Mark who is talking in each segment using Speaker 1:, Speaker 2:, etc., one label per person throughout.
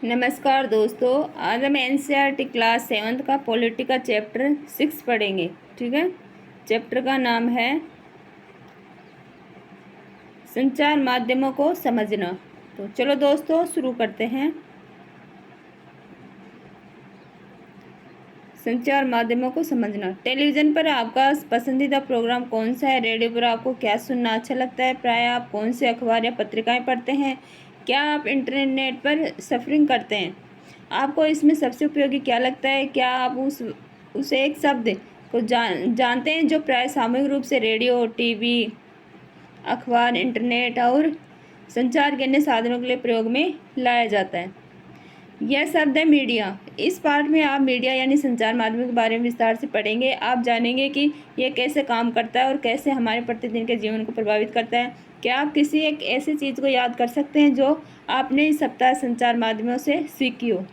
Speaker 1: नमस्कार दोस्तों, आज हम एनसीईआरटी क्लास 7th का पॉलिटिकल चैप्टर 6 पढ़ेंगे। ठीक है। चैप्टर का नाम है संचार माध्यमों को समझना। तो चलो दोस्तों शुरू करते हैं। संचार माध्यमों को समझना। टेलीविज़न पर आपका पसंदीदा प्रोग्राम कौन सा है? रेडियो पर आपको क्या सुनना अच्छा लगता है? प्राय आप कौन से अखबार या पत्रिकाएं पढ़ते हैं? क्या आप इंटरनेट पर सफरिंग करते हैं? आपको इसमें सबसे उपयोगी क्या लगता है? क्या आप उस एक शब्द को जानते हैं जो प्राय सामूहिक रूप से रेडियो, टीवी, अखबार, इंटरनेट और संचार के अन्य साधनों के लिए प्रयोग में लाया जाता है? यह शब्द है मीडिया। इस पाठ में आप मीडिया यानी संचार माध्यम के बारे में विस्तार से पढ़ेंगे। आप जानेंगे कि यह कैसे काम करता है और कैसे हमारे प्रतिदिन के जीवन को प्रभावित करता है। क्या आप किसी एक ऐसी चीज़ को याद कर सकते हैं जो आपने इस सप्ताह संचार माध्यमों से सीखी हो?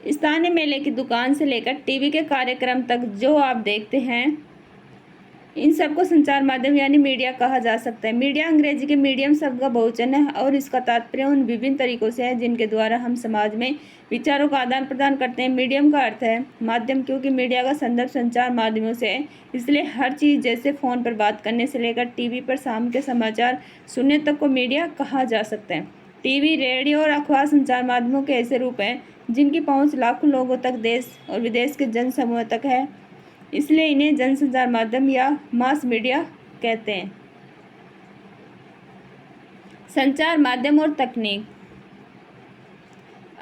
Speaker 1: स्थानीय मेले की दुकान से लेकर टीवी के कार्यक्रम तक जो आप देखते हैं, इन सबको संचार माध्यम यानी मीडिया कहा जा सकता है। मीडिया अंग्रेजी के मीडियम शब्द का बहुवचन है और इसका तात्पर्य उन विभिन्न तरीकों से है जिनके द्वारा हम समाज में विचारों का आदान प्रदान करते हैं। मीडियम का अर्थ है माध्यम, क्योंकि मीडिया का संदर्भ संचार माध्यमों से है, इसलिए हर चीज़ जैसे फ़ोन पर बात करने से लेकर टीवी पर शाम के समाचार सुनने तक को मीडिया कहा जा सकता है। टीवी, रेडियो और अखबार संचार माध्यमों के ऐसे रूप हैं जिनकी पहुँच लाखों लोगों तक, देश और विदेश के जन समूह तक है, इसलिए इन्हें जनसंचार माध्यम या मास मीडिया कहते हैं। संचार माध्यम और तकनीक।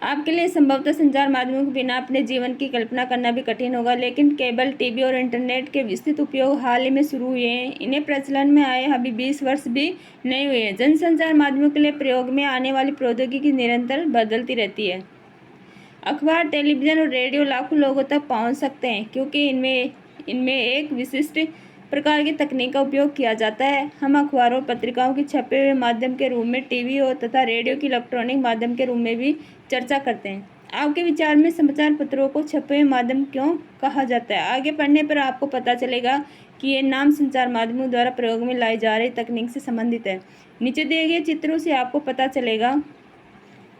Speaker 1: आपके लिए संभवतः संचार माध्यमों के बिना अपने जीवन की कल्पना करना भी कठिन होगा, लेकिन केबल टीवी और इंटरनेट के विस्तृत उपयोग हाल ही में शुरू हुए हैं। इन्हें प्रचलन में आए अभी 20 वर्ष भी नहीं हुए हैं। जनसंचार माध्यमों के लिए प्रयोग में आने वाली प्रौद्योगिकी निरंतर बदलती रहती है। अखबार, टेलीविज़न और रेडियो लाखों लोगों तक पहुंच सकते हैं क्योंकि इनमें एक विशिष्ट प्रकार की तकनीक का उपयोग किया जाता है। हम अखबारों और पत्रिकाओं की छपे हुए माध्यम के रूप में, टीवी और तथा रेडियो की इलेक्ट्रॉनिक माध्यम के रूप में भी चर्चा करते हैं। आपके विचार में समाचार पत्रों को छपे हुए माध्यम क्यों कहा जाता है? आगे पढ़ने पर आपको पता चलेगा कि ये नाम संचार माध्यमों द्वारा प्रयोग में लाई जा रही तकनीक से संबंधित है। नीचे दिए गए चित्रों से आपको पता चलेगा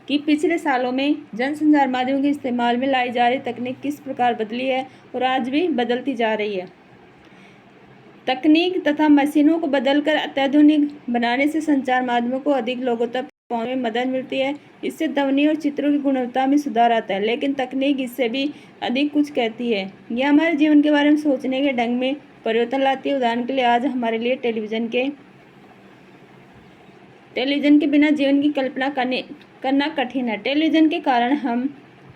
Speaker 1: कि पिछले सालों में जनसंचार माध्यमों के इस्तेमाल में लाई जा रही तकनीक किस प्रकार बदली है और आज भी बदलती जा रही है। तकनीक तथा मशीनों को बदलकर अत्याधुनिक बनाने से संचार माध्यमों को अधिक लोगों तक पहुंचने में मदद मिलती है। इससे ध्वनि और चित्रों की गुणवत्ता में सुधार आता है, लेकिन तकनीक इससे भी अधिक कुछ कहती है। यह हमारे जीवन के बारे में सोचने के ढंग में परिवर्तन लाती है। उदाहरण के लिए आज हमारे लिए टेलीविज़न के बिना जीवन की कल्पना करना कठिन है। टेलीविज़न के कारण हम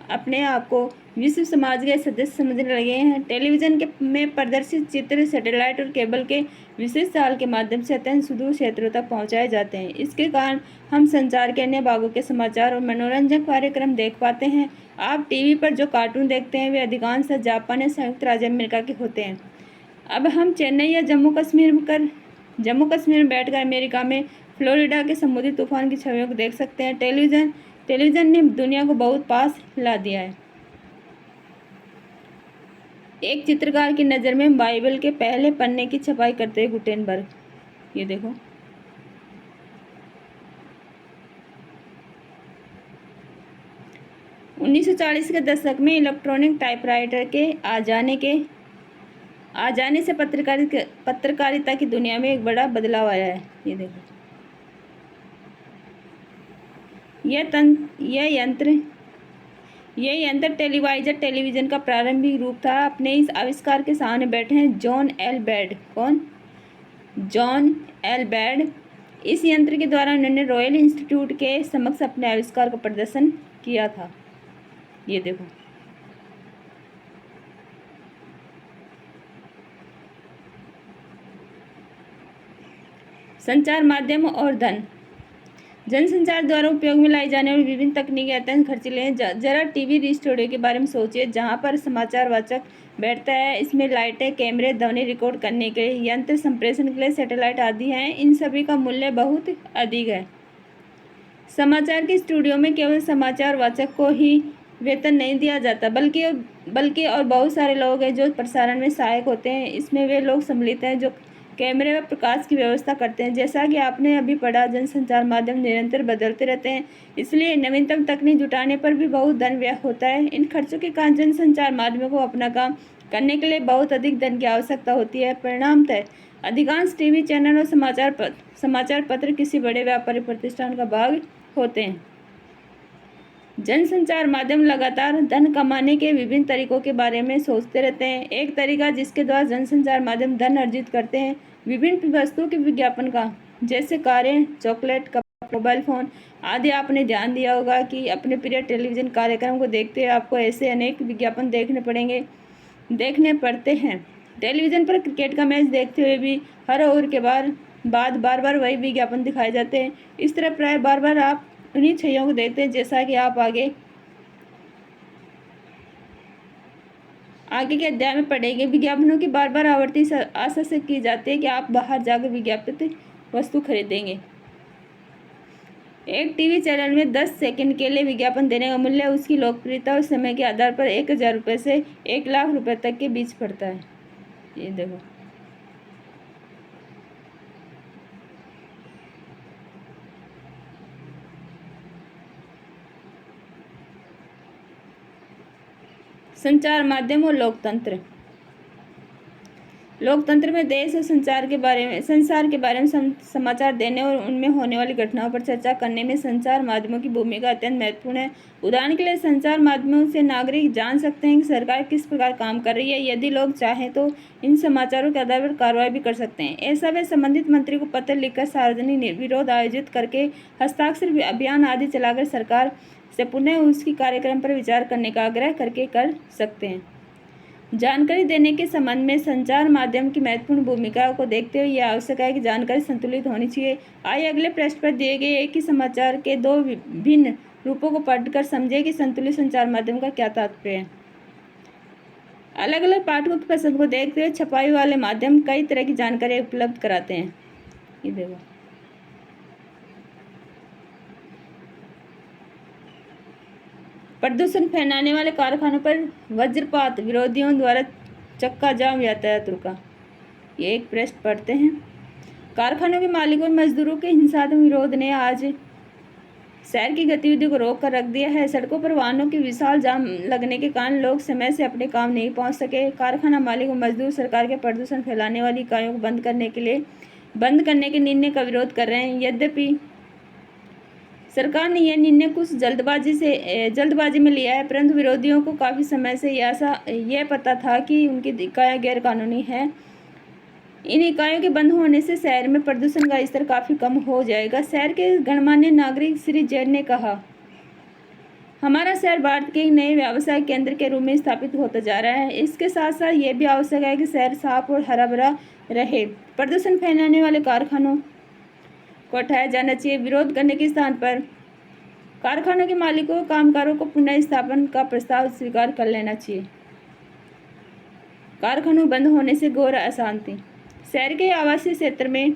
Speaker 1: अपने आप को विश्व समाज के सदस्य समझने लगे हैं। टेलीविज़न में प्रदर्शित चित्र सैटेलाइट और केबल के विशेष जाल के माध्यम से अत्यंत सुदूर क्षेत्रों तक पहुंचाए जाते हैं। इसके कारण हम संचार के अन्य भागों के समाचार और मनोरंजन कार्यक्रम देख पाते हैं। आप टीवी पर जो कार्टून देखते हैं वे अधिकांश जापान या संयुक्त राज्य अमेरिका के होते हैं। अब हम चेन्नई या जम्मू कश्मीर में बैठकर अमेरिका में फ्लोरिडा के समुद्री तूफान की छवियों को देख सकते हैं। टेलीविज़न ने दुनिया को बहुत पास ला दिया है। एक चित्रकार की नज़र में बाइबल के पहले पन्ने की छपाई करते हुए गुटेनबर्ग, ये देखो। उन्नीस 1940 के दशक में इलेक्ट्रॉनिक टाइपराइटर के आ जाने से पत्रकारिता की दुनिया में एक बड़ा बदलाव आया है। ये देखो, यह यंत्र टेलीविज़न का प्रारंभिक रूप था। अपने इस आविष्कार के सामने बैठे हैं जॉन एल बैड। कौन? John L bad. इस यंत्र के द्वारा उन्होंने रॉयल इंस्टीट्यूट के समक्ष अपने आविष्कार का प्रदर्शन किया था। ये देखो, संचार माध्यम और धन। जनसंचार द्वारा उपयोग में लाई जाने वाली विभिन्न तकनीकें अत्यंत खर्चीले हैं। जरा टीवी स्टूडियो के बारे में सोचिए, जहां पर समाचार वाचक बैठता है। इसमें लाइटें, कैमरे, ध्वनि रिकॉर्ड करने के यंत्र, संप्रेषण के लिए सैटेलाइट आदि हैं। इन सभी का मूल्य बहुत अधिक है। समाचार के स्टूडियो में केवल समाचार वाचक को ही वेतन नहीं दिया जाता, बल्कि और बहुत सारे लोग हैं जो प्रसारण में सहायक होते हैं। इसमें वे लोग सम्मिलित हैं जो कैमरे व प्रकाश की व्यवस्था करते हैं। जैसा कि आपने अभी पढ़ा, जनसंचार माध्यम निरंतर बदलते रहते हैं, इसलिए नवीनतम तकनीक जुटाने पर भी बहुत धन व्यय होता है। इन खर्चों के कारण जनसंचार माध्यमों को अपना काम करने के लिए बहुत अधिक धन की आवश्यकता होती है। परिणामतः अधिकांश टीवी चैनल और समाचार पत्र किसी बड़े व्यापारी प्रतिष्ठान का भाग होते हैं। जनसंचार माध्यम लगातार धन कमाने के विभिन्न तरीकों के बारे में सोचते रहते हैं। एक तरीका जिसके द्वारा जनसंचार माध्यम धन अर्जित करते हैं, विभिन्न वस्तुओं के विज्ञापन का, जैसे कारें, चॉकलेट, कपड़े, मोबाइल फ़ोन आदि। आपने ध्यान दिया होगा कि अपने प्रिय टेलीविज़न कार्यक्रम को देखते हुए आपको ऐसे अनेक विज्ञापन देखने पड़ते हैं। टेलीविज़न पर क्रिकेट का मैच देखते हुए भी हर ओवर के बाद बार बार वही विज्ञापन दिखाए जाते हैं। इस तरह प्राय बार बार आप उन्हीं छवियों को देखते हैं। जैसा कि आप आगे के अध्याय में पढ़ेंगे, विज्ञापनों की बार बार आवर्ती आशा से की जाती है कि आप बाहर जाकर विज्ञापित वस्तु खरीदेंगे। एक टीवी चैनल में 10 सेकंड के लिए विज्ञापन देने का मूल्य उसकी लोकप्रियता और समय के आधार पर 1000 रुपये से 1 लाख रुपये तक के बीच पड़ता है। ये देखो, संचार माध्यम और लोकतंत्र में देश और संसार के बारे में समाचार देने और उनमें होने वाली घटनाओं पर चर्चा करने में संचार माध्यमों की भूमिका अत्यंत महत्वपूर्ण है। उदाहरण के लिए संचार माध्यमों से नागरिक जान सकते हैं कि सरकार किस प्रकार काम कर रही है। यदि लोग चाहें तो इन समाचारों के आधार पर कार्रवाई भी कर सकते हैं। ऐसा वे संबंधित मंत्री को पत्र लिखकर, सार्वजनिक विरोध आयोजित करके, हस्ताक्षर अभियान आदि चलाकर सरकार से पुनः उसकी कार्यक्रम पर विचार करने का आग्रह करके कर सकते हैं। जानकारी देने के संबंध में संचार माध्यम की महत्वपूर्ण भूमिका को देखते हुए यह आवश्यक है कि जानकारी संतुलित होनी चाहिए। आइए अगले पृष्ठ पर दिए गए एक ही समाचार के दो विभिन्न रूपों को पढ़कर समझें कि संतुलित संचार माध्यम का क्या तात्पर्य है। अलग अलग पाठकों की पसंद को देखते हुए छपाई वाले माध्यम कई तरह की जानकारी उपलब्ध कराते हैं। ये देखो, प्रदूषण फैलाने वाले कारखानों पर वज्रपात, विरोधियों द्वारा चक्का जाम, यातायात रुका। ये एक पृष्ठ पढ़ते हैं। कारखानों के मालिकों और मजदूरों के हिंसात्मक विरोध ने आज शहर की गतिविधियों को रोक कर रख दिया है। सड़कों पर वाहनों की विशाल जाम लगने के कारण लोग समय से अपने काम नहीं पहुंच सके। कारखाना मालिक और मजदूर सरकार के प्रदूषण फैलाने वाली इकाइयों को बंद करने के निर्णय का विरोध कर रहे हैं। यद्यपि सरकार ने यह निर्णय कुछ जल्दबाजी में लिया है, परंतु विरोधियों को काफ़ी समय से यह पता था कि उनकी इकाइयाँ गैरकानूनी हैं। इन इकाइयों के बंद होने से शहर में प्रदूषण का स्तर काफ़ी कम हो जाएगा। शहर के गणमान्य नागरिक श्री जैन ने कहा, हमारा शहर भारत के एक नए व्यावसायिक केंद्र के रूप में स्थापित होता जा रहा है। इसके साथ साथ ये भी आवश्यक है कि शहर साफ और हरा भरा रहे। प्रदूषण फैलाने वाले कारखानों को हटाया जाना चाहिए। विरोध करने के स्थान पर कारखानों के मालिकों और कामगारों को पुनः स्थापन का प्रस्ताव स्वीकार कर लेना चाहिए। कारखानों बंद होने से घोर अशांति। शहर के आवासीय क्षेत्र में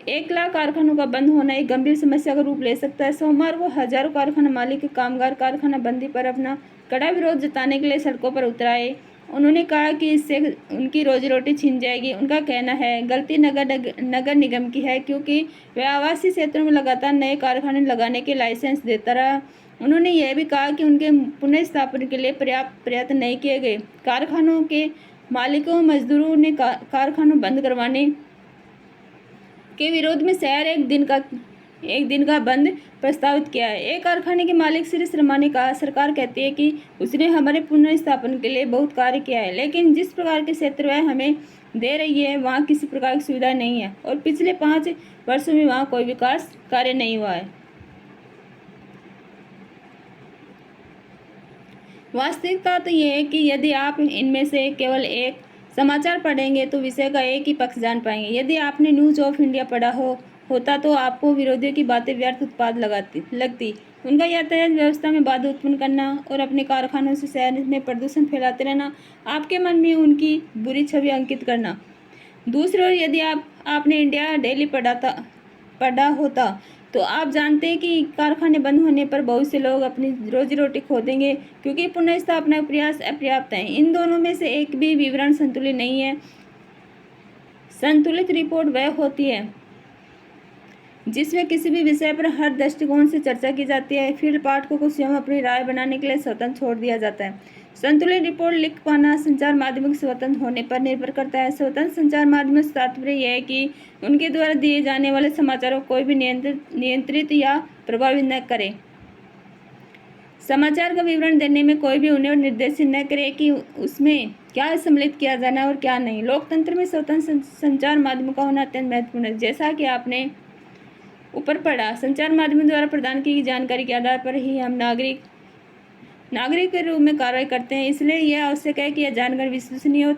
Speaker 1: 1 लाख कारखानों का बंद होना एक गंभीर समस्या का रूप ले सकता है। सोमवार को हजारों कारखाना मालिक कामगार कारखाना बंदी पर अपना कड़ा विरोध जताने के लिए सड़कों पर उतर आए। उन्होंने कहा कि इससे उनकी रोजी रोटी छीन जाएगी। उनका कहना है गलती नगर निगम की है, क्योंकि वह आवासीय क्षेत्रों में लगातार नए कारखाने लगाने के लाइसेंस देता रहा। उन्होंने यह भी कहा कि उनके पुनः स्थापना के लिए पर्याप्त प्रयत्न नहीं किए गए। कारखानों के मालिकों और मजदूरों ने कारखानों बंद करवाने के विरोध में शहर एक दिन का बंद प्रस्तावित किया है। एक कारखाने के मालिक श्री शर्मा ने कहा, सरकार कहती है कि उसने हमारे पुनर्स्थापन के लिए बहुत कार्य किया है, लेकिन जिस प्रकार के क्षेत्र वह हमें दे रही है वहाँ किसी प्रकार की सुविधा नहीं है और पिछले 5 वर्षों में वहाँ कोई विकास कार्य नहीं हुआ है। वास्तविकता तो यह है कि यदि आप इनमें से केवल एक समाचार पढ़ेंगे तो विषय का एक ही पक्ष जान पाएंगे। यदि आपने न्यूज़ ऑफ इंडिया पढ़ा होता तो आपको विरोधियों की बातें व्यर्थ उत्पाद लगती। उनका यातायात व्यवस्था में बाधा उत्पन्न करना और अपने कारखानों से शहर में प्रदूषण फैलाते रहना आपके मन में उनकी बुरी छवि अंकित करना। दूसरी ओर यदि आपने इंडिया डेली पढ़ा होता तो आप जानते हैं कि कारखाने बंद होने पर बहुत से लोग अपनी रोजी रोटी खो देंगे, क्योंकि पुनः स्थापना प्रयास अपर्याप्त हैं। इन दोनों में से एक भी विवरण संतुलित नहीं है। संतुलित रिपोर्ट वह होती है जिसमें किसी भी विषय पर हर दृष्टिकोण से चर्चा की जाती है। फील्ड पाठकों को स्वयं अपनी राय बनाने के लिए स्वतंत्र छोड़ दिया जाता है। संतुलित रिपोर्ट लिख पाना संचार माध्यमों के स्वतंत्र होने पर निर्भर करता है। स्वतंत्र संचार माध्यमों से तात्पर्य यह है कि उनके द्वारा दिए जाने वाले समाचारों को कोई भी नियंत्रित या प्रभावित न करे। समाचार का विवरण देने में कोई भी उन्हें निर्देशित न करे कि उसमें क्या सम्मिलित किया जाना है और क्या नहीं। लोकतंत्र में स्वतंत्र संचार माध्यमों का होना अत्यंत महत्वपूर्ण है। जैसा कि आपने ऊपर पढ़ा, संचार माध्यमों द्वारा प्रदान की गई जानकारी के आधार पर ही हम नागरिक के रूप में कार्रवाई करते हैं। इसलिए यह आवश्यक है कि यह जानकारी विश्वसनीय और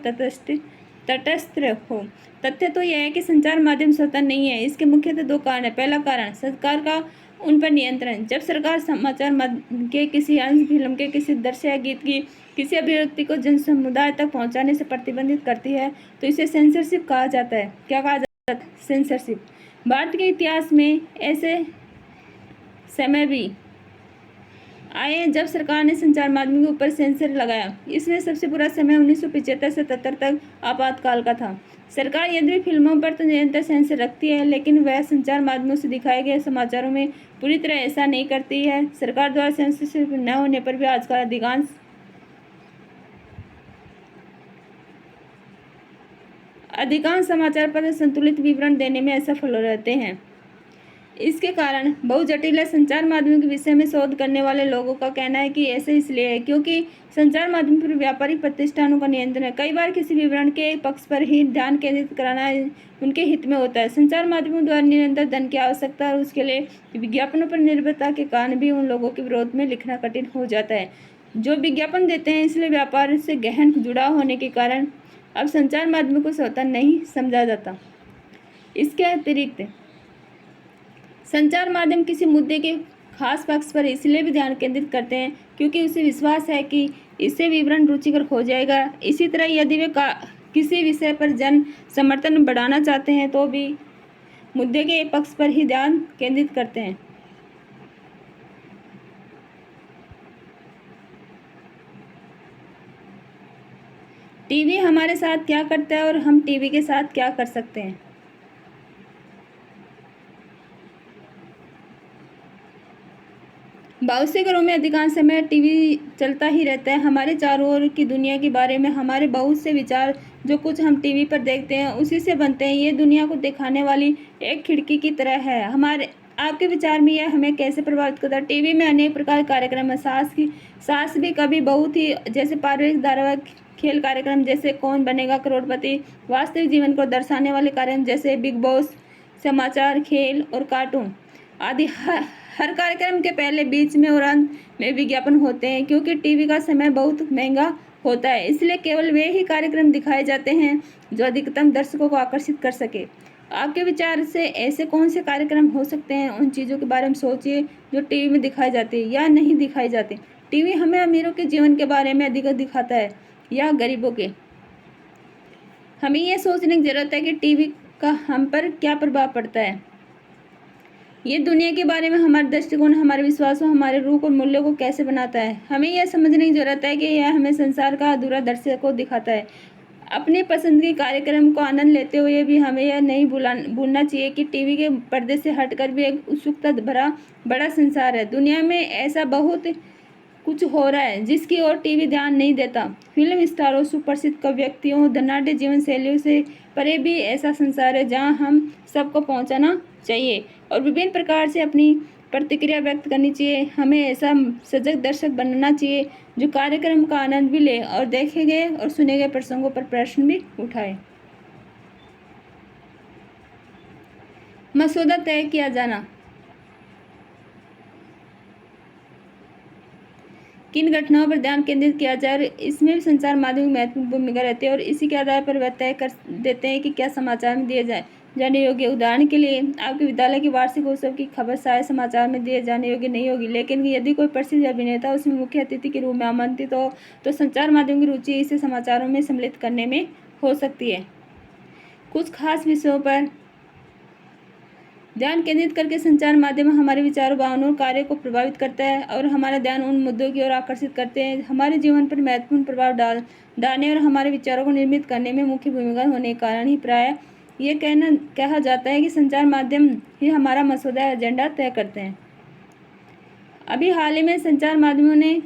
Speaker 1: तटस्थ हो। तथ्य तो यह है कि संचार माध्यम स्वतंत्र नहीं है। इसके मुख्यतः दो कारण है। पहला कारण सरकार का उन पर नियंत्रण। जब सरकार समाचार माध्यम के किसी अंश, फिल्म के किसी दृश्य या गीत की किसी अभिव्यक्ति को जन समुदाय तक पहुंचाने से प्रतिबंधित करती है तो इसे सेंसरशिप कहा जाता है। क्या कहा जाता है? सेंसरशिप। भारत के इतिहास में ऐसे समय भी आए हैं जब सरकार ने संचार माध्यम के ऊपर सेंसर लगाया। इसमें सबसे बुरा समय 1975 से 77 तक आपातकाल का था। सरकार यद्यपि फिल्मों पर तो निरंतर सेंसर रखती है, लेकिन वह संचार माध्यमों से दिखाए गए समाचारों में पूरी तरह ऐसा नहीं करती है। सरकार द्वारा सेंसरशिप न होने पर भी आजकल अधिकांश समाचार पत्र संतुलित विवरण देने में असफल हो रहते हैं। इसके कारण बहुजटिल संचार माध्यमों के विषय में शोध करने वाले लोगों का कहना है कि ऐसे इसलिए है क्योंकि संचार माध्यम पर व्यापारिक प्रतिष्ठानों का नियंत्रण है। कई बार किसी विवरण के पक्ष पर ही ध्यान केंद्रित कराना उनके हित में होता है। संचार माध्यमों द्वारा निरंतर धन की आवश्यकता और उसके लिए विज्ञापनों पर निर्भरता के कारण भी उन लोगों के विरोध में लिखना कठिन हो जाता है जो विज्ञापन देते हैं। इसलिए व्यापार से गहन जुड़ाव होने के कारण अब संचार माध्यमों को स्वतंत्र नहीं समझा जाता। इसके अतिरिक्त संचार माध्यम किसी मुद्दे के खास पक्ष पर इसलिए भी ध्यान केंद्रित करते हैं क्योंकि उसे विश्वास है कि इससे विवरण रुचिकर हो जाएगा। इसी तरह यदि वे किसी विषय पर जन समर्थन बढ़ाना चाहते हैं तो भी मुद्दे के पक्ष पर ही ध्यान केंद्रित करते हैं। टीवी हमारे साथ क्या करता है और हम टीवी के साथ क्या कर सकते हैं। बहुत से घरों में अधिकांश समय टीवी चलता ही रहता है। हमारे चारों ओर की दुनिया के बारे में हमारे बहुत से विचार जो कुछ हम टीवी पर देखते हैं उसी से बनते हैं। ये दुनिया को दिखाने वाली एक खिड़की की तरह है। आपके विचार में यह हमें कैसे प्रभावित करता है? टीवी में अनेक प्रकार के कार्यक्रम है। सास भी कभी बहुत ही जैसे पारिवारिक धारावाहिक, खेल कार्यक्रम जैसे कौन बनेगा करोड़पति, वास्तविक जीवन को दर्शाने वाले कार्यक्रम जैसे बिग बॉस, समाचार, खेल और कार्टून आदि। हर कार्यक्रम के पहले, बीच में और अंत में विज्ञापन होते हैं। क्योंकि टीवी का समय बहुत महंगा होता है इसलिए केवल वे ही कार्यक्रम दिखाए जाते हैं जो अधिकतम दर्शकों को आकर्षित कर सके। आपके विचार से ऐसे कौन से कार्यक्रम हो सकते हैं? उन चीज़ों के बारे में सोचिए जो टीवी में दिखाई जाती है या नहीं दिखाई जाती। टीवी हमें अमीरों के जीवन के बारे में अधिक दिखाता है या गरीबों के। हमें यह सोचने की जरूरत है कि टीवी का हम पर क्या प्रभाव पड़ता है। ये दुनिया के बारे में हमारे दृष्टिकोण, हमारे विश्वासों, हमारे रूप और मूल्यों को कैसे बनाता है। हमें यह समझने की जरूरत है कि यह हमें संसार का अधूरा दृश्य को दिखाता है। अपने पसंद के कार्यक्रम को आनंद लेते हुए भी हमें यह नहीं भूलना चाहिए कि टीवी के पर्दे से हटकर भी एक उत्सुकता भरा बड़ा संसार है। दुनिया में ऐसा बहुत कुछ हो रहा है जिसकी ओर टीवी ध्यान नहीं देता। फिल्म स्टारों, सुप्रसिद्ध व्यक्तियों, धनाढ़ जीवन शैलियों से परे भी ऐसा संसार है जहां हम सबको पहुंचना चाहिए और विभिन्न प्रकार से अपनी प्रतिक्रिया व्यक्त करनी चाहिए। हमें ऐसा सजग दर्शक बनना चाहिए जो कार्यक्रम का आनंद भी ले और देखे गए और सुने गए प्रसंगों पर प्रश्न भी उठाए। मसौदा तय किया जाना। किन घटनाओं पर ध्यान केंद्रित किया जाए और इसमें भी संचार माध्यम की महत्वपूर्ण भूमिका रहती है और इसी के आधार पर वह तय कर देते हैं कि क्या समाचार में दिए जाने योग्य। उदाहरण के लिए आपके विद्यालय की वार्षिक उत्सव की खबर शायद समाचार में दिए जाने योग्य नहीं होगी, लेकिन यदि कोई प्रसिद्ध अभिनेता उसमें मुख्य अतिथि के रूप में आमंत्रित हो तो संचार माध्यम की रुचि इसे समाचारों में सम्मिलित करने में हो सकती है। कुछ खास विषयों पर ध्यान केंद्रित करके संचार माध्यम हमारे विचारों, भावनाओं और कार्य को प्रभावित करता है और हमारा ध्यान उन मुद्दों की ओर आकर्षित करते हैं हमारे जीवन पर महत्वपूर्ण प्रभाव डालने और हमारे विचारों को निर्मित करने में मुख्य भूमिका होने के कारण ही प्राय ये कहा जाता है कि संचार माध्यम ही हमारा मसौदा एजेंडा तय करते हैं। अभी हाल ही में संचार माध्यमों ने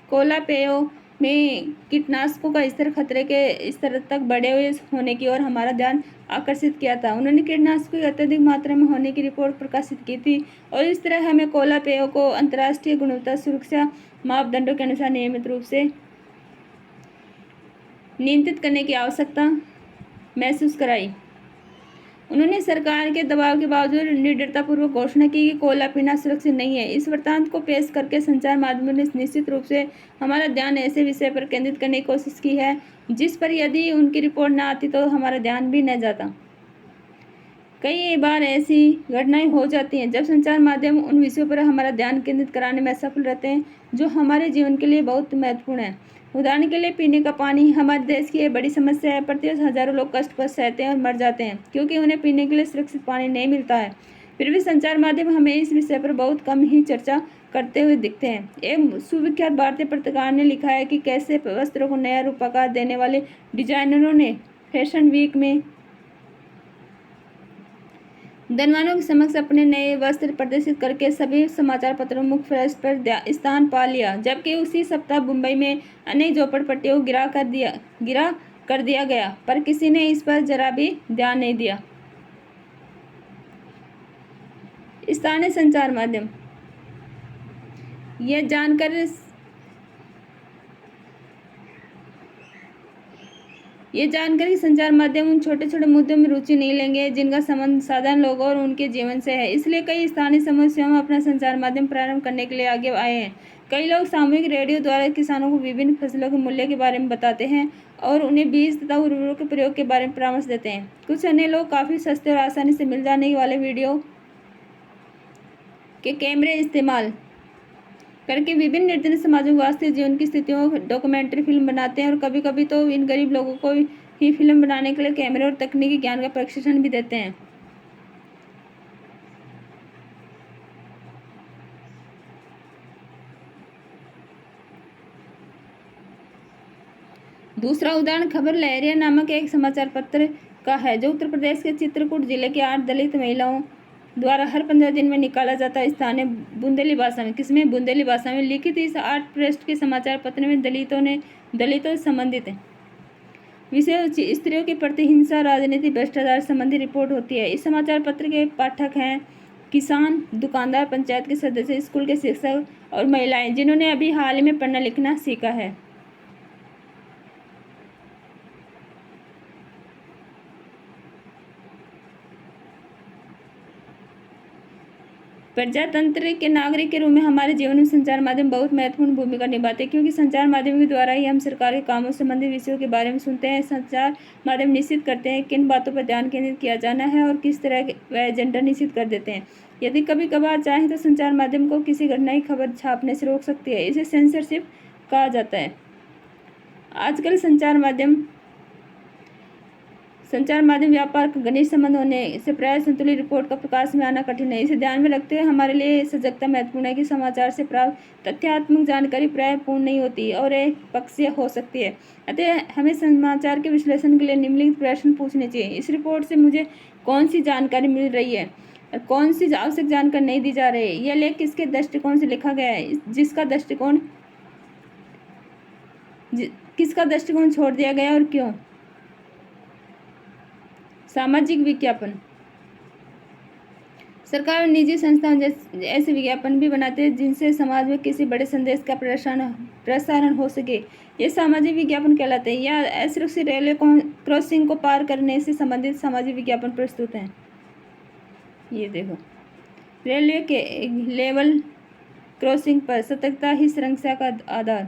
Speaker 1: कोला पेयों में कीटनाशकों का स्तर खतरे के स्तर तक बढ़े हुए होने की ओर हमारा ध्यान आकर्षित किया था। उन्होंने कीटनाशकों की अत्यधिक मात्रा में होने की रिपोर्ट प्रकाशित की थी और इस तरह हमें कोला पेयों को अंतर्राष्ट्रीय गुणवत्ता सुरक्षा मापदंडों के अनुसार नियमित रूप से नियंत्रित करने की आवश्यकता महसूस कराई। उन्होंने सरकार के दबाव के बावजूद निडरतापूर्वक घोषणा की कि कोला पीना सुरक्षित नहीं है। इस वृत्तांत को पेश करके संचार माध्यमों ने निश्चित रूप से हमारा ध्यान ऐसे विषय पर केंद्रित करने की कोशिश की है जिस पर यदि उनकी रिपोर्ट न आती तो हमारा ध्यान भी न जाता। कई बार ऐसी घटनाएं हो जाती हैं जब संचार माध्यम उन विषयों पर हमारा ध्यान केंद्रित कराने में असफल रहते हैं जो हमारे जीवन के लिए बहुत महत्वपूर्ण है। उदाहरण के लिए पीने का पानी हमारे देश की एक बड़ी समस्या है। प्रतिवर्ष हजारों लोग कष्ट पर सहते हैं और मर जाते हैं क्योंकि उन्हें पीने के लिए सुरक्षित पानी नहीं मिलता है। फिर भी संचार माध्यम हमें इस विषय पर बहुत कम ही चर्चा करते हुए दिखते हैं। एक सुविख्यात भारतीय पत्रकार ने लिखा है कि कैसे वस्त्रों को नया रूपाकार देने वाले डिजाइनरों ने फैशन वीक में धनवानों के समक्ष अपने नए वस्त्र प्रदर्शित करके सभी समाचार पत्रों मुख्य फहरिस्त पर स्थान पा लिया, जबकि उसी सप्ताह मुंबई में अनेक झोपड़पट्टियों को गिरा कर दिया गया, पर किसी ने इस पर जरा भी ध्यान नहीं दिया। स्थानीय संचार माध्यम यह जानकर कि संचार माध्यम उन छोटे छोटे मुद्दों में रुचि नहीं लेंगे जिनका संबंध साधारण लोगों और उनके जीवन से है। इसलिए कई स्थानीय समस्याओं में अपना संचार माध्यम प्रारंभ करने के लिए आगे आए हैं। कई लोग सामूहिक रेडियो द्वारा किसानों को विभिन्न फसलों के मूल्य के बारे में बताते हैं और उन्हें बीज तथा उर्वरकों के प्रयोग के बारे में परामर्श देते हैं। कुछ अन्य लोग काफ़ी सस्ते और आसानी से मिल जाने वाले वीडियो के कैमरे इस्तेमाल करके विभिन्न निर्धन समाजों के वास्तविक जीवन की स्थितियों डॉक्यूमेंट्री फिल्म बनाते हैं और कभी कभी तो इन गरीब लोगों को ही फिल्म बनाने के लिए कैमरे और तकनीकी ज्ञान का प्रशिक्षण भी देते हैं। दूसरा उदाहरण खबर लहरिया नामक एक समाचार पत्र का है जो उत्तर प्रदेश के चित्रकूट जिले के 8 दलित महिलाओं द्वारा हर 15 दिन में निकाला जाता है। स्थानीय बुंदेली भाषा में लिखित इस 8 पृष्ठ के समाचार पत्र में दलितों से संबंधित विषय स्त्रियों के प्रति हिंसा, राजनीति, भ्रष्टाचार संबंधी रिपोर्ट होती है। इस समाचार पत्र के पाठक हैं किसान, दुकानदार, पंचायत के सदस्य, स्कूल के शिक्षक और महिलाएं जिन्होंने अभी हाल ही में पढ़ना लिखना सीखा है। प्रजातंत्र के नागरिक के रूप में हमारे जीवन में संचार माध्यम बहुत महत्वपूर्ण भूमिका निभाते हैं क्योंकि संचार माध्यम के द्वारा ही हम सरकार के कामों से संबंधित विषयों के बारे में सुनते हैं। संचार माध्यम निश्चित करते हैं किन बातों पर ध्यान केंद्रित किया जाना है और किस तरह वह एजेंडा निश्चित कर देते हैं। यदि कभी कभार चाहें तो संचार माध्यम को किसी घटना की खबर छापने से रोक सकती है। इसे सेंसरशिप कहा जाता है। आजकल संचार माध्यम व्यापार का घनिष्ठ संबंध होने से प्राय संतुलित रिपोर्ट का प्रकाश में आना कठिन है। इसे ध्यान में रखते हुए हमारे लिए सजगता महत्वपूर्ण है कि समाचार से प्राप्त तथ्यात्मक जानकारी प्राय पूर्ण नहीं होती और एक पक्षीय हो सकती है। अतः हमें समाचार के विश्लेषण के लिए निम्नलिखित प्रश्न पूछने चाहिए। इस रिपोर्ट से मुझे कौन सी जानकारी मिल रही है और कौन सी आवश्यक जानकारी नहीं दी जा रही है। यह लेख किसके दृष्टिकोण से लिखा गया है, किसका दृष्टिकोण छोड़ दिया गया और क्यों। सामाजिक विज्ञापन सरकार और निजी संस्थान ऐसे विज्ञापन भी बनाते हैं जिनसे समाज में किसी बड़े संदेश का प्रसारण हो सके। ये सामाजिक विज्ञापन कहलाते हैं। या असुरक्षित रेलवे क्रॉसिंग को पार करने से संबंधित सामाजिक विज्ञापन प्रस्तुत हैं। ये देखो, रेलवे के लेवल क्रॉसिंग पर सतर्कता ही सुरक्षा का आधार।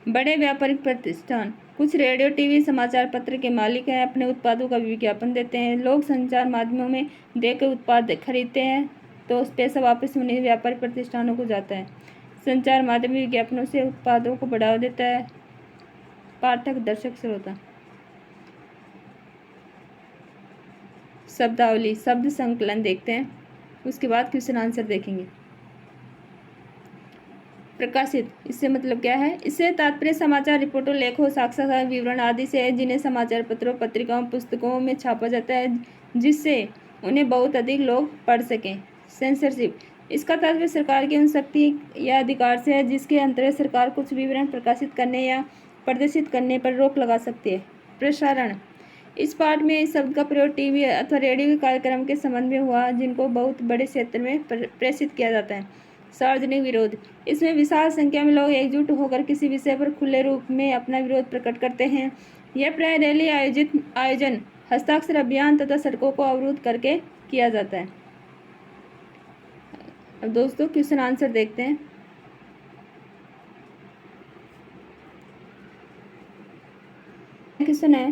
Speaker 1: बड़े व्यापारिक प्रतिष्ठान कुछ रेडियो, टीवी, समाचार पत्र के मालिक हैं, अपने उत्पादों का विज्ञापन देते हैं। लोग संचार माध्यमों में देकर उत्पाद खरीदते हैं तो उस पैसा वापस उन्हीं व्यापारिक प्रतिष्ठानों को जाता है। संचार माध्यम विज्ञापनों से उत्पादों को बढ़ावा देता है। पाठक, दर्शक, श्रोता। शब्दावली, शब्द संकलन देखते हैं। उसके बाद क्वेश्चन आंसर देखेंगे। प्रकाशित, इससे मतलब क्या है? इससे तात्पर्य समाचार रिपोर्टों, लेखों, साक्षात्कार, विवरण आदि से है जिन्हें समाचार पत्रों, पत्रिकाओं, पुस्तकों में छापा जाता है जिससे उन्हें बहुत अधिक लोग पढ़ सकें। सेंसरशिप, इसका तात्पर्य सरकार की उन शक्ति या अधिकार से है जिसके अंतर्गत सरकार कुछ विवरण प्रकाशित करने या प्रदर्शित करने पर रोक लगा सकती है। प्रसारण, इस पाठ में इस शब्द का प्रयोग टीवी अथवा रेडियो के कार्यक्रम के संबंध में हुआ जिनको बहुत बड़े क्षेत्र में प्रेषित किया जाता है। सार्वजनिक विरोध, इसमें विशाल संख्या में लोग एकजुट होकर किसी विषय पर खुले रूप में अपना विरोध प्रकट करते हैं। यह प्राय रैली आयोजन, हस्ताक्षर अभियान तथा सड़कों को अवरुद्ध करके किया जाता है। अब दोस्तों क्वेश्चन आंसर देखते हैं। क्वेश्चन है,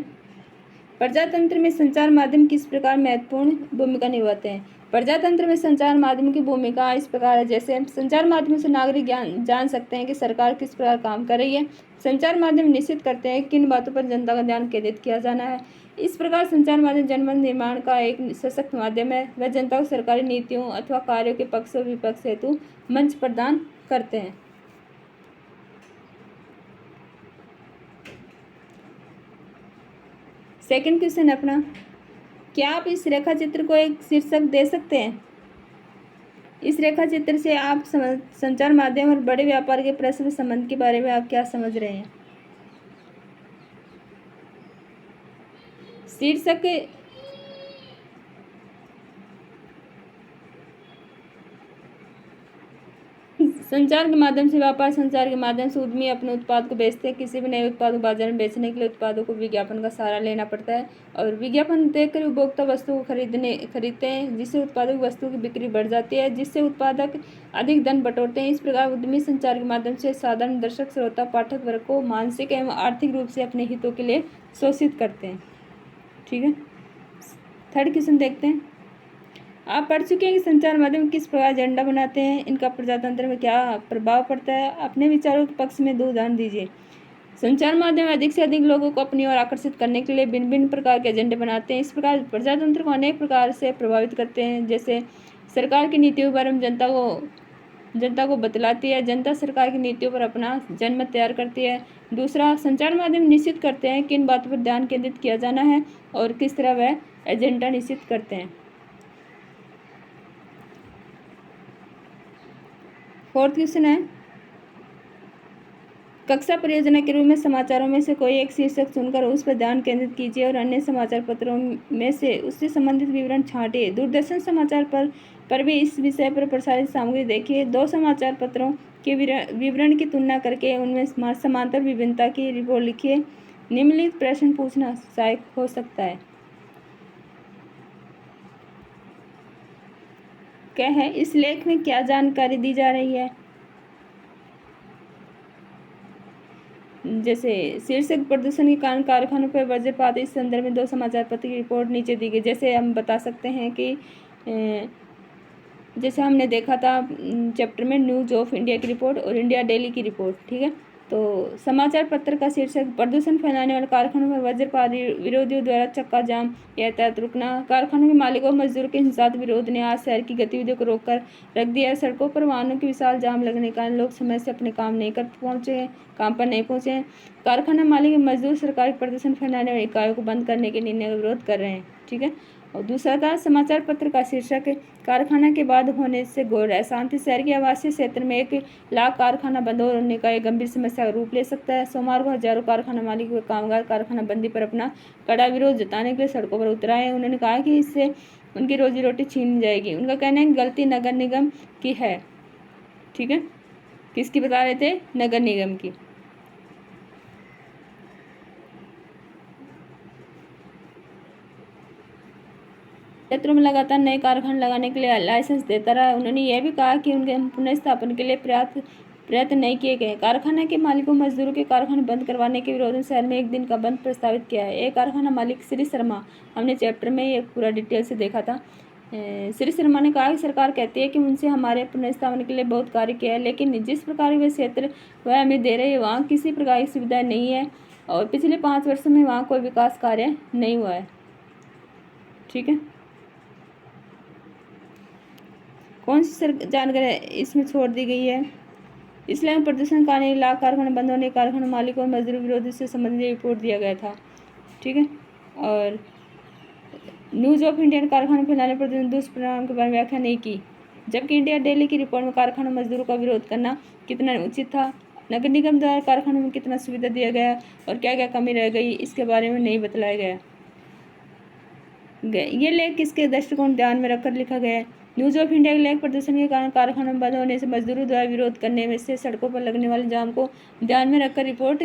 Speaker 1: प्रजातंत्र में संचार माध्यम किस प्रकार महत्वपूर्ण भूमिका निभाते हैं? प्रजातंत्र में संचार माध्यम की भूमिका इस प्रकार है, जैसे संचार माध्यम से नागरिक जान सकते हैं कि सरकार किस प्रकार काम कर रही है। संचार माध्यम निश्चित करते हैं किन बातों पर जनता का ध्यान केंद्रित किया जाना है। इस प्रकार संचार माध्यम जनमत निर्माण का एक सशक्त माध्यम है। वह जनता को सरकारी नीतियों अथवा कार्यों के पक्ष और विपक्ष हेतु मंच प्रदान करते हैं। सेकंड क्वेश्चन अपना, क्या आप इस रेखा चित्र को एक शीर्षक दे सकते हैं? इस रेखा चित्र से आप संचार माध्यम और बड़े व्यापार के परस्पर संबंध के बारे में आप क्या समझ रहे हैं? शीर्षक संचार के माध्यम से व्यापार, संचार के माध्यम से उद्यमी अपने उत्पाद को बेचते हैं। किसी भी नए उत्पाद को बाजार में बेचने के लिए उत्पादों को विज्ञापन का सहारा लेना पड़ता है और विज्ञापन देखकर उपभोक्ता वस्तु को खरीदते हैं जिससे उत्पादक वस्तु की बिक्री बढ़ जाती है जिससे उत्पादक अधिक धन बटोरते हैं। इस प्रकार उद्यमी संचार के माध्यम से साधारण दर्शक, श्रोता, पाठक वर्ग को मानसिक एवं आर्थिक रूप से अपने हितों के लिए शोषित करते हैं। ठीक है, थर्ड क्वेश्चन देखते हैं। आप पढ़ चुके हैं कि संचार माध्यम किस प्रकार एजेंडा बनाते हैं, इनका प्रजातंत्र में क्या प्रभाव पड़ता है। अपने विचारों के पक्ष में 2 उदाहरण दीजिए। संचार माध्यम अधिक से अधिक लोगों को अपनी ओर आकर्षित करने के लिए भिन्न भिन्न प्रकार के एजेंडे बनाते हैं। इस प्रकार प्रजातंत्र को अनेक प्रकार से प्रभावित करते हैं, जैसे सरकार की नीतियों के बारे में जनता को बतलाती है। जनता सरकार की नीतियों पर अपना जनमत तैयार करती है। दूसरा, संचार माध्यम निश्चित करते हैं किन बातों पर ध्यान केंद्रित किया जाना है और किस तरह वह एजेंडा निश्चित करते हैं। फोर्थ क्वेश्चन है, कक्षा परियोजना के रूप में समाचारों में से कोई एक शीर्षक चुनकर उस पर ध्यान केंद्रित कीजिए और अन्य समाचार पत्रों में से उससे संबंधित विवरण छांटिए। दूरदर्शन समाचार पर भी इस विषय पर प्रसारित सामग्री देखिए। 2 समाचार पत्रों के विवरण की तुलना करके उनमें समांतर विभिन्नता की रिपोर्ट लिखिए। निम्नलिखित प्रश्न पूछना सहायक हो सकता है। क्या है, इस लेख में क्या जानकारी दी जा रही है? जैसे शीर्षक, प्रदूषण के कारण कारखानों पर वज्रपात, इस संदर्भ में 2 समाचार पत्र की रिपोर्ट नीचे दी गई। जैसे हम बता सकते हैं कि जैसे हमने देखा था चैप्टर में न्यूज़ ऑफ इंडिया की रिपोर्ट और इंडिया डेली की रिपोर्ट। ठीक है, तो समाचार पत्र का शीर्षक, प्रदूषण फैलाने वाले कारखानों पर वज्रपात, विरोधियों द्वारा चक्का जाम, यातायात रुकना। कारखानों के मालिकों और मजदूरों के हिंसात्मक विरोध ने आज शहर की गतिविधियों को रोककर रख दिया है। सड़कों पर वाहनों की विशाल जाम लगने के कारण लोग समय से अपने काम पर नहीं पहुंचे हैं। कारखाना मालिक और मजदूर सरकार के प्रदूषण फैलाने वाली इकाइयों को बंद करने के निर्णय का विरोध कर रहे हैं। ठीक है, और दूसरा था समाचार पत्र का शीर्षक, कारखाना के बाद होने से घोर अशांति, शहर के आवासीय क्षेत्र में 1 लाख कारखाना बंद होने का एक गंभीर समस्या का रूप ले सकता है। सोमवार को हजारों कारखाना मालिक व कामगार कारखाना बंदी पर अपना कड़ा विरोध जताने के लिए सड़कों पर उतर आए। उन्होंने कहा कि इससे उनकी रोजी रोटी छीन जाएगी। उनका कहना है कि गलती नगर निगम की है। ठीक है, किसकी बता रहे थे? नगर निगम की। क्षेत्रों में लगातार नए कारखाने लगाने के लिए लाइसेंस देता रहा। उन्होंने यह भी कहा कि उनके पुनर्स्थापन के लिए प्रयत्न नहीं किए गए। कारखाना के मालिकों मजदूरों के कारखाने बंद करवाने के विरोध में शहर में 1 दिन का बंद प्रस्तावित किया है। एक कारखाना मालिक श्री शर्मा, हमने चैप्टर में ये पूरा डिटेल से देखा था। श्री शर्मा ने कहा कि सरकार कहती है कि उनसे हमारे पुनर्स्थापन के लिए बहुत कार्य किया है, लेकिन जिस प्रकार के क्षेत्र वह हमें दे रहे हैं वहाँ किसी प्रकार की सुविधा नहीं है और पिछले 5 वर्षों में वहाँ कोई विकास कार्य नहीं हुआ है। ठीक है, कौन सी जानकारी इसमें छोड़ दी गई है? इसलिए प्रदूषण कानूनी लाख कारखाने बंद होने, कारखाना मालिकों और मजदूर विरोधी से संबंधित रिपोर्ट दिया गया था। ठीक है। और न्यूज़ ऑफ इंडिया ने कारखाने फैलाने प्रदूषण दुष्परिणाम के बारे में व्याख्या नहीं की, जबकि इंडिया डेली की रिपोर्ट में कारखाना मजदूरों का विरोध करना कितना उचित था, नगर निगम द्वारा कारखानों में कितना सुविधा दिया गया और क्या क्या कमी रह गई, इसके बारे में नहीं बताया गया। ये लेख किसके दृष्टिकोण ध्यान में रखकर लिखा गया है? न्यूज़ ऑफ इंडिया के लेख प्रदूषण के कारण कारखानों में बंद होने से मजदूरों द्वारा विरोध करने में से सड़कों पर लगने वाले जाम को ध्यान में रखकर रिपोर्ट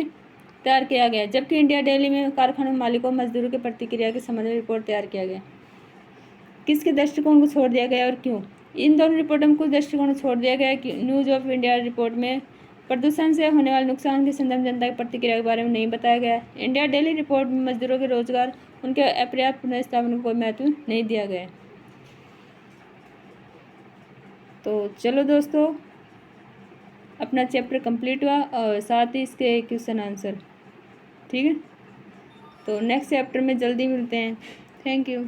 Speaker 1: तैयार किया गया, जबकि इंडिया डेली में कारखानों मालिकों मजदूरों की प्रतिक्रिया के संबंध में रिपोर्ट तैयार किया गया। किसके दृष्टिकोण को छोड़ दिया गया और क्यों? इन दोनों रिपोर्टों में कुछ दृष्टिकोण छोड़ दिया गया कि न्यूज़ ऑफ इंडिया रिपोर्ट में प्रदूषण से होने वाले नुकसान के संदर्भ जनता की प्रतिक्रिया के बारे में नहीं बताया गया। इंडिया डेली रिपोर्ट में मजदूरों के रोजगार, उनके अपर्याप्त पुनर्स्थापन को कोई महत्व नहीं दिया गया। तो चलो दोस्तों, अपना चैप्टर कंप्लीट हुआ और साथ ही इसके क्वेश्चन आंसर। ठीक है, तो नेक्स्ट चैप्टर में जल्दी मिलते हैं। Thank you.